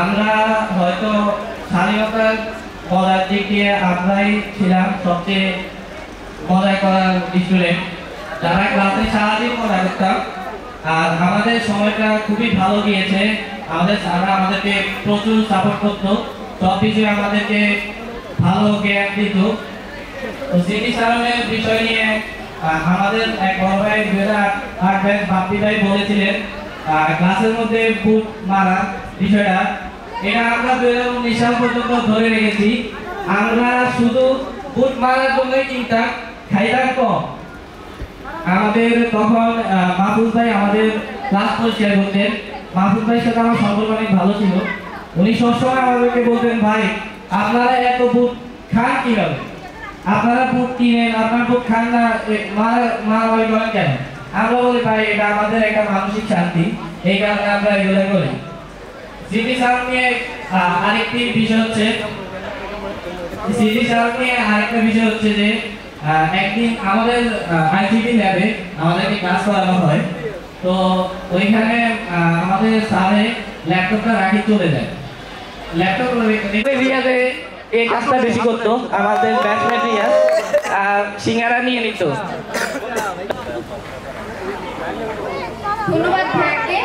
আমরা হয়তো স্বাধীনতার মজার দিক দিয়ে আমরাই ছিলাম সবচেয়ে মজা করার স্টুডেন্ট, যারা ক্লাসে সারাদিন মজা করতাম। আর আমাদের সময়টা খুবই ভালো গিয়েছে। আমাদের স্যাররা আমাদেরকে প্রচুর সাপোর্ট করতো, সব বিষয়ে আমাদেরকে ভালো জ্ঞান দিত। তো স্মৃতিচারণের বিষয় নিয়ে আমাদের এক বড় ভাই 2008 ব্যাচ বাপ্পি ভাই বলেছিলেন ক্লাসের মধ্যে বুট মারা বিষয়টা, এটা আমরা 2019 সাল পর্যন্ত ধরে রেখেছি। আমরা শুধু বুট মারার জন্যই চিন্তাম, খাইতাম কম। আমাদের তখন মাহফুজ ভাই আমাদের ক্লাস পরিষ্কার করতেন। মাহফুজ ভাইয়ের সাথে আমার সম্পর্ক অনেক ভালো ছিল। উনি সবসময় আমাদেরকে বলতেন, ভাই আপনারা এত বুট খান কিভাবে, আপনারা বুট কিনেন, আপনার বুট খান না, মারামারি করেন কেন? আমরা বলি, ভাই এটা আমাদের একটা মানসিক শান্তি, এই কারণে আমরা এগুলো করি। স্মৃতিচারণ নিয়ে আরেকটি বিষয় হচ্ছে যে একদিন আমাদের আইসিটি ল্যাবে আমাদেরকে ক্লাস করানো হয়। তো ওইখানে আমাদের স্যারে ল্যাপটপটা রাখি চলে যায়। ল্যাপটপ রিয়াজে এই কাজটা বেশি করতো, আমাদের ব্যাচমেট রিয়াজ সিঙ্গারা নিয়ে নিত। ধন্যবাদ ভাইয়াকে।